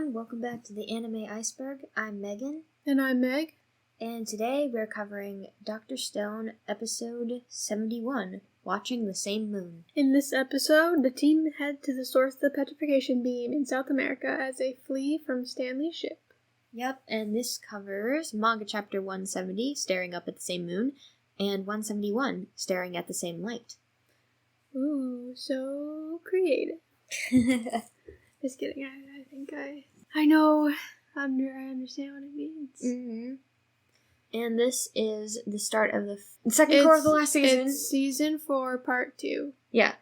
everyone, welcome back to the Anime Iceberg. I'm Megan. And I'm Meg. And today we're covering Dr. Stone, episode 71, Watching the Same Moon. In this episode, the team head to the source of the petrification beam in South America as they flee from Stanley's ship. Yep, and this covers manga chapter 170, Staring Up at the Same Moon, and 171, Staring at the Same Light. Ooh, so creative. Just kidding, I think I know, I understand what it means. Mm-hmm. And this is the start of the second core of the last season. It's season 4, part 2. Yeah.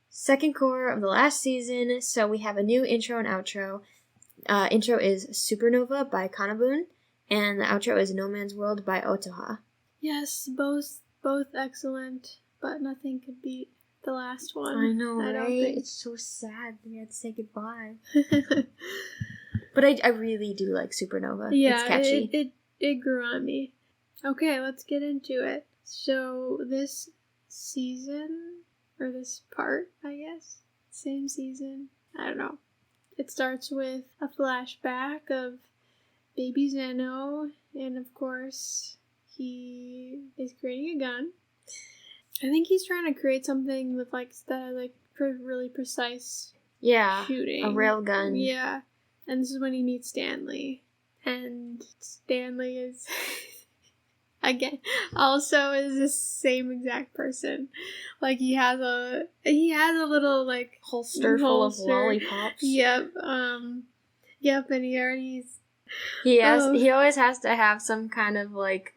Second core of the last season, so we have a new intro and outro. Intro is Supernova by Kanabun, and the outro is No Man's World by Otoha. Yes, both excellent, but nothing could beat the last one. I know, right? It's so sad we had to say goodbye. But I really do like Supernova. Yeah, it's catchy. It grew on me. Okay, let's get into it. So this season, or this part, I guess, same season, I don't know. It starts with a flashback of baby Xeno, and of course, he is creating a gun. I think he's trying to create something with really precise shooting. A railgun. Yeah, and this is when he meets Stanley. And Stanley is, again, also is the same exact person. Like, he has a little, like, holster full of lollipops. Yep, yep, and he always has to have some kind of, like,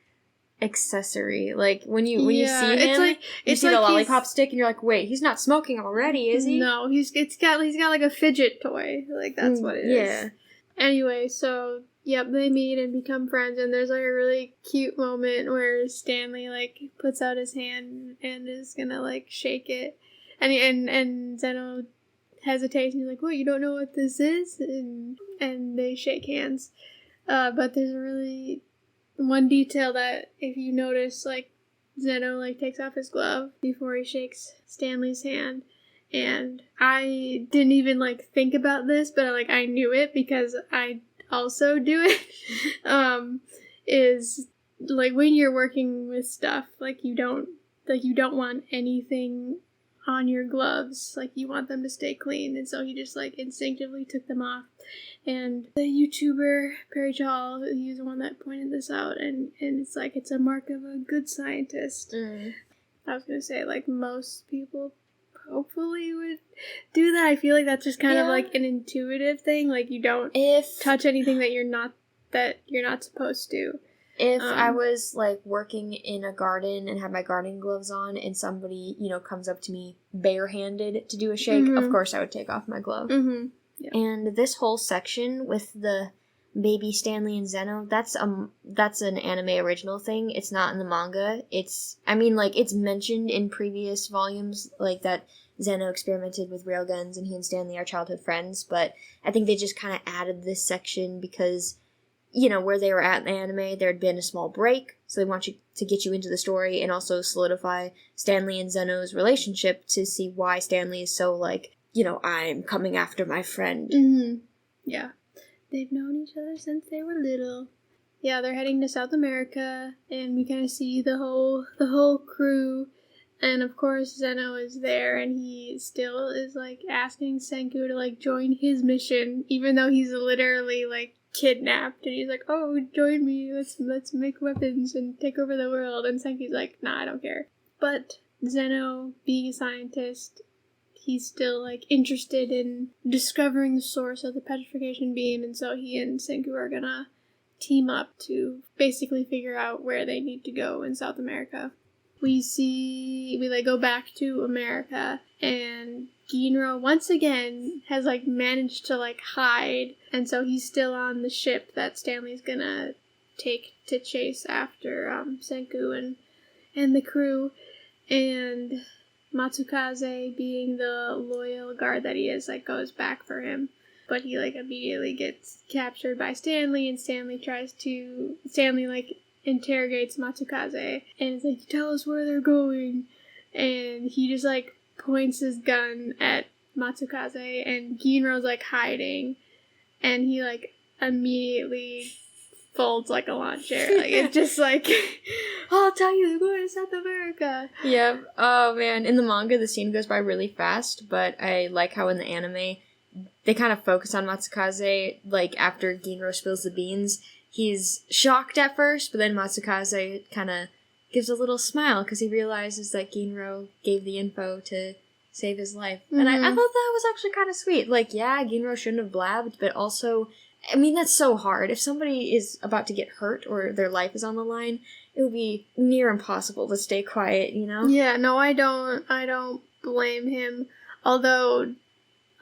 accessory. Like, when you see him, you see the lollipop stick, and you're like, wait, he's not smoking already, is he? No, he's got like a fidget toy. Like, that's what it is. Yeah. Anyway, so... Yep, they meet and become friends, and there's like a really cute moment where Stanley like puts out his hand and is gonna like shake it, and Xeno hesitates and he's like, "What? You don't know what this is?" And they shake hands, but there's a really one detail that if you notice, like Xeno like takes off his glove before he shakes Stanley's hand. And I didn't even like think about this, but like I knew it because I also do it. Is like when you're working with stuff, like you don't want anything on your gloves, like you want them to stay clean, and so he just like instinctively took them off. And the YouTuber Perry Chall, he's the one that pointed this out, and it's like it's a mark of a good scientist. I was gonna say like most people hopefully would do that. I feel like that's just kind of like an intuitive thing. Like you don't touch anything that you're not supposed to. If I was like working in a garden and had my gardening gloves on, and somebody comes up to me barehanded to do a shake, of course I would take off my glove. Yeah. And this whole section with the baby Stanley and Xeno, that's an anime original thing. It's not in the manga. It's mentioned in previous volumes, like that Xeno experimented with railguns and he and Stanley are childhood friends, but I think they just kind of added this section because, where they were at in the anime, there had been a small break, so they want you to get you into the story and also solidify Stanley and Xeno's relationship to see why Stanley is so like, I'm coming after my friend. Yeah. They've known each other since they were little. Yeah, they're heading to South America, and we kind of see the whole crew, and of course Xeno is there, and he still is like asking Senku to like join his mission, even though he's literally like kidnapped, and he's like, "Oh, join me, let's make weapons and take over the world," and Senku's like, "Nah, I don't care." But Xeno, being a scientist, he's still, like, interested in discovering the source of the petrification beam, and so he and Senku are gonna team up to basically figure out where they need to go in South America. We go back to America, and Ginro, once again, has, like, managed to, like, hide, and so he's still on the ship that Stanley's gonna take to chase after, Senku and the crew, and Matsukaze, being the loyal guard that he is, like, goes back for him. But he, like, immediately gets captured by Stanley, and Stanley, like, interrogates Matsukaze, and is like, "Tell us where they're going." And he just, like, points his gun at Matsukaze, and Ginro's, like, hiding. and he, like, immediately folds like a lawn chair. Like, it's just like, I'll tell you, they're going to South America. Yeah. Oh, man. In the manga, the scene goes by really fast, but I like how in the anime, they kind of focus on Matsukaze, like, after Ginro spills the beans. He's shocked at first, but then Matsukaze kind of gives a little smile because he realizes that Ginro gave the info to save his life. Mm-hmm. And I thought that was actually kind of sweet. Like, yeah, Ginro shouldn't have blabbed, but also, I mean, that's so hard. If somebody is about to get hurt or their life is on the line, it would be near impossible to stay quiet, you know? Yeah, no, I don't blame him. Although,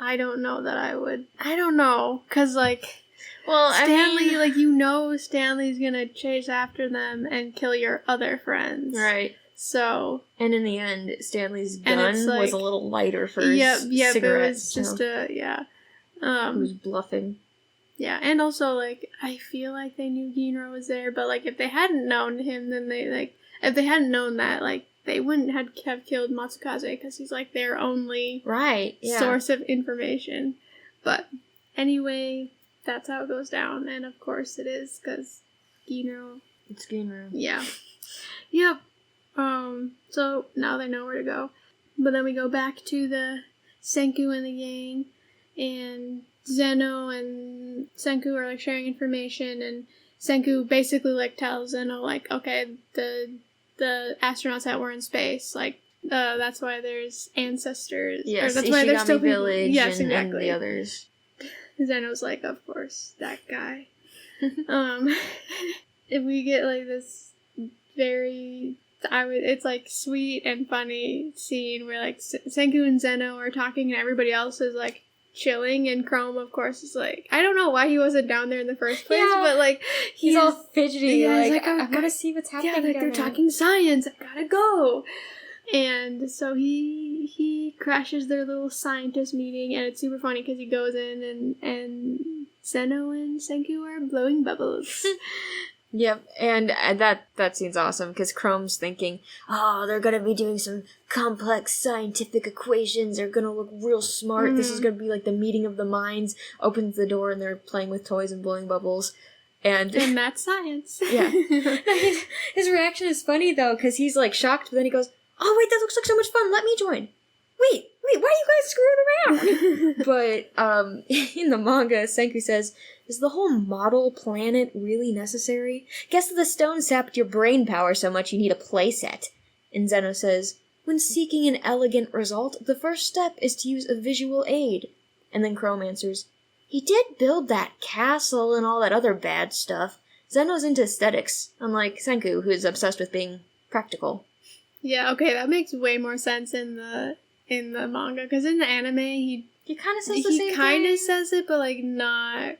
I don't know that I would. I don't know, because, like, well, Stanley, I mean, like, you know Stanley's gonna chase after them and kill your other friends. Right. So. And in the end, Stanley's gun like, was a little lighter for his cigarettes. But it was just he was bluffing. Yeah, and also, like, I feel like they knew Ginro was there, but, like, if they hadn't known him, then if they hadn't known that, like, they wouldn't have killed Matsukaze, because he's, like, their only source of information. But, anyway, that's how it goes down, and of course it is, because Ginro. It's Ginro. Yeah. Yep. So, now they know where to go. But then we go back to the Senku and the gang, and Xeno and Senku are, like, sharing information, and Senku basically, like, tells Xeno, like, okay, the astronauts that were in space, like, that's why there's ancestors. Yes, or that's why there's still Village yes, and, exactly. And the others. Zeno's like, of course, that guy. If we get, like, this very... it's, like, sweet and funny scene where, like, Senku and Xeno are talking and everybody else is, like, chilling, and Chrome, of course, is like, I don't know why he wasn't down there in the first place, but, like, he's all fidgety, yeah, like I gotta see what's happening. Yeah, like, they're talking science, I gotta go. And so he crashes their little scientist meeting, and it's super funny because he goes in and Xeno and Senku are blowing bubbles. Yep, and that scene's awesome, because Chrome's thinking, oh, they're gonna be doing some complex scientific equations, they're gonna look real smart, This is gonna be like the meeting of the minds, opens the door, and they're playing with toys and blowing bubbles, and that's science. Yeah. His reaction is funny, though, because he's, like, shocked, but then he goes, oh, wait, that looks like so much fun, let me join. Wait, why are you guys screwing around? But, in the manga, Senku says, is the whole model planet really necessary? Guess the stone sapped your brain power so much you need a playset. And Xeno says, when seeking an elegant result, the first step is to use a visual aid. And then Chrome answers, he did build that castle and all that other bad stuff. Xeno's into aesthetics, unlike Senku, who's obsessed with being practical. Yeah, okay, that makes way more sense in the manga, because in the anime, he kind of says the same thing. He kind of says it, but, like, not...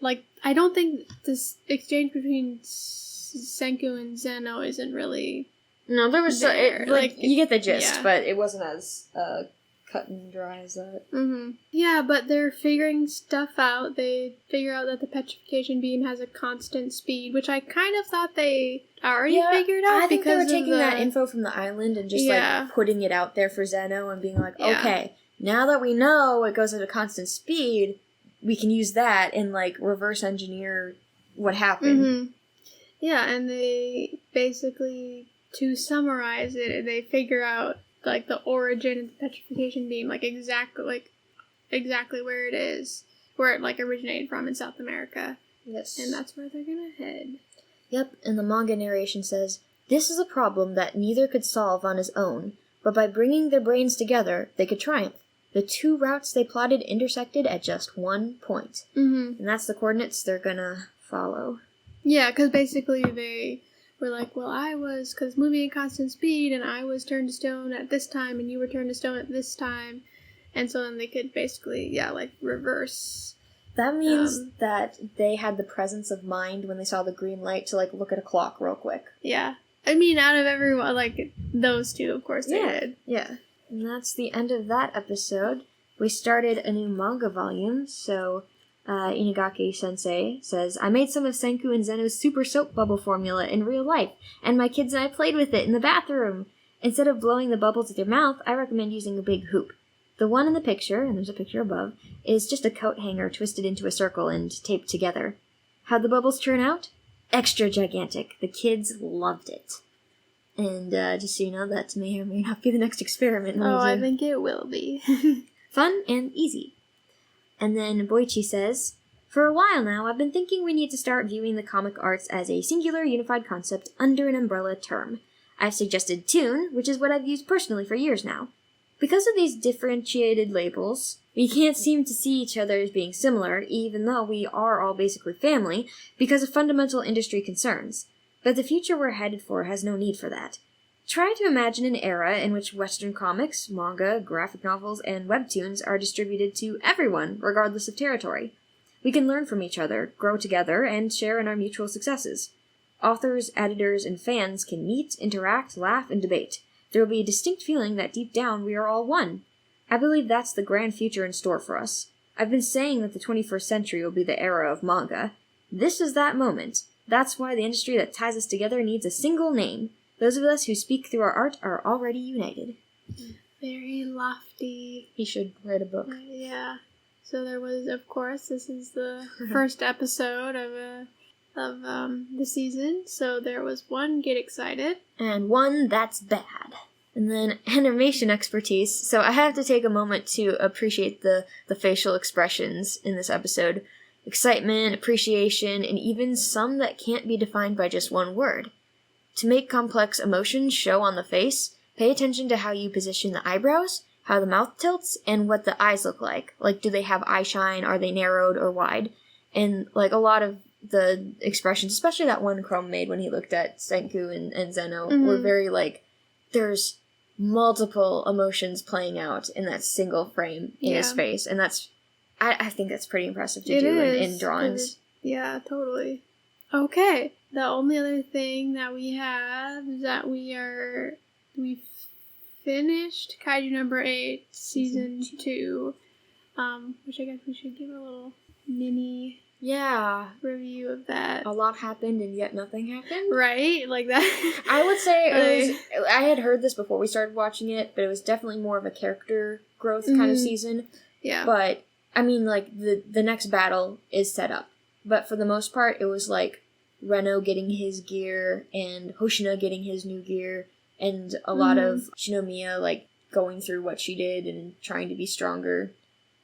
Like, I don't think this exchange between Senku and Xeno isn't really... No, there was... you get the gist, yeah. But it wasn't as cut and dry as that. Mm-hmm. Yeah, but they're figuring stuff out. They figure out that the petrification beam has a constant speed, which I kind of thought they already figured out. I think they were taking that info from the island and just, like, putting it out there for Xeno and being like, okay, now that we know it goes at a constant speed, we can use that and, like, reverse engineer what happened. Mm-hmm. Yeah, and they basically, to summarize it, they figure out, like, the origin of the petrification beam, like, exactly where it is, where it, like, originated from in South America. Yes. And that's where they're gonna head. Yep, and the manga narration says, this is a problem that neither could solve on his own, but by bringing their brains together, they could triumph. The two routes they plotted intersected at just one point. Mm-hmm. And that's the coordinates they're gonna follow. Yeah, because basically they were like, well, I was, because moving at constant speed, and I was turned to stone at this time, and you were turned to stone at this time. And so then they could basically, like, reverse. That means that they had the presence of mind when they saw the green light to, like, look at a clock real quick. Yeah. I mean, out of everyone, like, those two, of course, they did. Yeah. And that's the end of that episode. We started a new manga volume, so Inagaki-sensei says, I made some of Senku and Zeno's super soap bubble formula in real life, and my kids and I played with it in the bathroom. Instead of blowing the bubbles with your mouth, I recommend using a big hoop. The one in the picture, and there's a picture above, is just a coat hanger twisted into a circle and taped together. How'd the bubbles turn out? Extra gigantic. The kids loved it. And just so you know, that may or may not be the next experiment. I think it will be. Fun and easy. And then Boichi says, for a while now, I've been thinking we need to start viewing the comic arts as a singular, unified concept under an umbrella term. I've suggested tune, which is what I've used personally for years now. Because of these differentiated labels, we can't seem to see each other as being similar, even though we are all basically family, because of fundamental industry concerns. But the future we're headed for has no need for that. Try to imagine an era in which Western comics, manga, graphic novels, and webtoons are distributed to everyone, regardless of territory. We can learn from each other, grow together, and share in our mutual successes. Authors, editors, and fans can meet, interact, laugh, and debate. There will be a distinct feeling that deep down we are all one. I believe that's the grand future in store for us. I've been saying that the 21st century will be the era of manga. This is that moment. That's why the industry that ties us together needs a single name. Those of us who speak through our art are already united. Very lofty. He should write a book. Yeah. So there was, of course, this is the first episode of the season. So there was one get excited. And one that's bad. And then animation expertise. So I have to take a moment to appreciate the facial expressions in this episode. Excitement, appreciation, and even some that can't be defined by just one word. To make complex emotions show on the face, pay attention to how you position the eyebrows, how the mouth tilts, and what the eyes look like. Like, do they have eye shine? Are they narrowed or wide? And, like, a lot of the expressions, especially that one Chrome made when he looked at Senku and Xeno, were very, like, there's multiple emotions playing out in that single frame in his face. And that's, I think that's pretty impressive to do in drawings. Yeah, totally. Okay. The only other thing that we have is that we finished Kaiju number 8, season 2, which I guess we should give a little mini review of that. A lot happened and yet nothing happened. Right? Like that. I would say I had heard this before we started watching it, but it was definitely more of a character growth kind of season. Yeah. But, I mean, like, the next battle is set up. But for the most part, it was like Reno getting his gear and Hoshina getting his new gear and a lot of Shinomiya, like, going through what she did and trying to be stronger.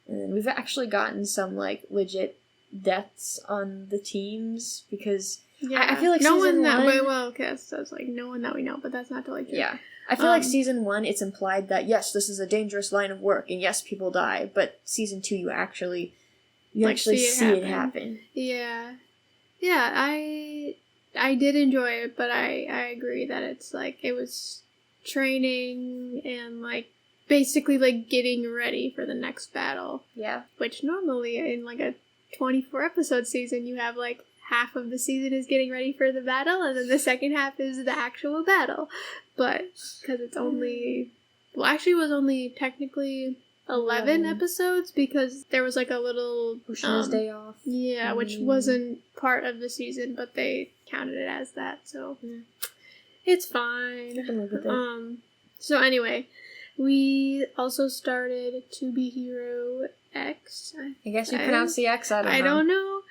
And we've actually gotten some, like, legit deaths on the teams because I feel like no season one one... well, okay, so it's like no one that we know, but that's not totally true. Yeah. I feel like season 1, it's implied that, yes, this is a dangerous line of work, and yes, people die, but season 2, you actually see it happen. Yeah. Yeah, I did enjoy it, but I agree that it's, like, it was training and, like, basically, like, getting ready for the next battle. Yeah. Which normally, in, like, a 24-episode season, you have, like, half of the season is getting ready for the battle, and then the second half is the actual battle. But, because it's only... Well, actually, it was only technically 11 episodes, because there was, like, a little... Hoshina's day off. Yeah, which wasn't part of the season, but they counted it as that, so... It's fine. I can live with it. So anyway, we also started To Be HeroX. I guess you pronounce the X, I don't know.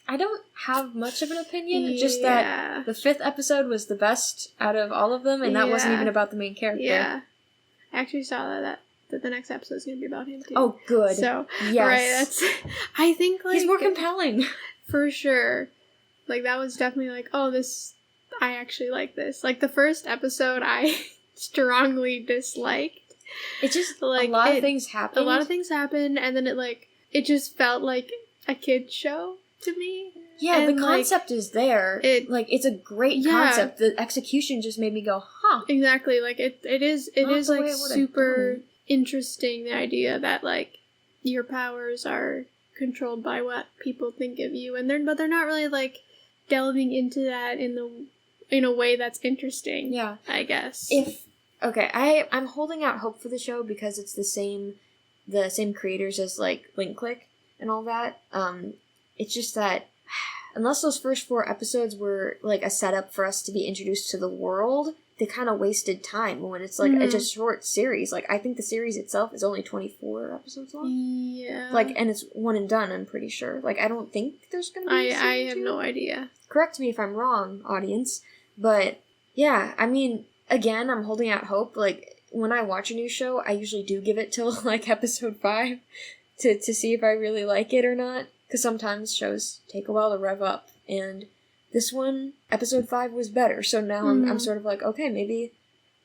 I don't have much of an opinion, just that the 5th episode was the best out of all of them, and that wasn't even about the main character. Yeah. I actually saw that the next episode is going to be about him, too. Oh, good. So, yes. Right, that's... I think, like... He's more compelling. For sure. Like, that was definitely like, oh, this... I actually like this. Like, the first episode, I strongly disliked. It just, like, a lot of things happened. A lot of things happened, and then it just felt like a kid's show to me. Yeah, and the concept is there. It's a great concept. The execution just made me go, huh. Exactly. Like, it is like, super interesting, the idea that, like, your powers are controlled by what people think of you, but they're not really, like, delving into that in a way that's interesting. Yeah. I guess. I'm holding out hope for the show because it's the same creators as, like, Link Click and all that. It's just that unless those first 4 episodes were, like, a setup for us to be introduced to the world, they kind of wasted time when it's like it's a short series. Like, I think the series itself is only 24 episodes long. Yeah. Like, and it's one and done, I'm pretty sure. Like, I don't think there's gonna be a I have season 2. no idea. Correct me if I'm wrong, audience. But, yeah, I mean, again, I'm holding out hope. Like, when I watch a new show, I usually do give it till, like, episode 5 to see if I really like it or not. Because sometimes shows take a while to rev up. And this one, episode 5 was better. So now I'm sort of like, okay, maybe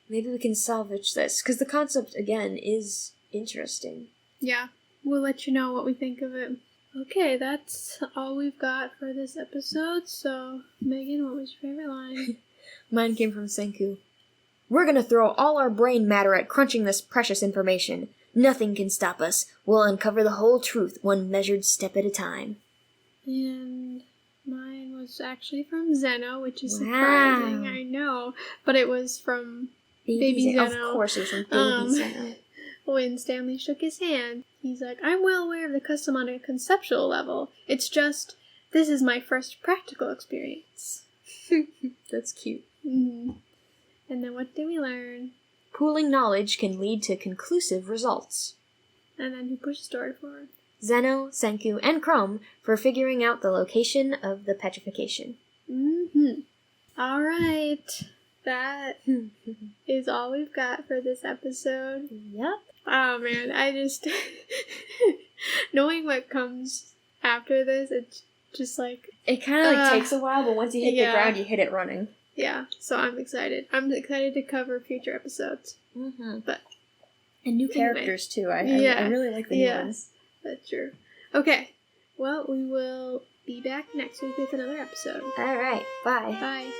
we can salvage this. Because the concept, again, is interesting. Yeah. We'll let you know what we think of it. Okay, that's all we've got for this episode. So, Megan, what was your favorite line? Mine came from Senku. We're gonna throw all our brain matter at crunching this precious information. Nothing can stop us. We'll uncover the whole truth, one measured step at a time. And mine was actually from Xeno, which is surprising, I know. But it was from Baby Xeno. Of course it was from Baby Xeno. When Stanley shook his hand, he's like, I'm well aware of the custom on a conceptual level. It's just, this is my first practical experience. That's cute. Mm-hmm. And then what did we learn? Pooling knowledge can lead to conclusive results. And then who pushed the story forward? Xeno, Senku, and Chrome for figuring out the location of the petrification. Mm-hmm. All right. That is all we've got for this episode. Yep. Oh, man. I just... knowing what comes after this, it's just like... It kind of like takes a while, but once you hit the ground, you hit it running. Yeah, so I'm excited. I'm excited to cover future episodes. Mm-hmm. But and new characters, too. I really like the new ones. That's true. Okay, well, we will be back next week with another episode. All right, bye. Bye.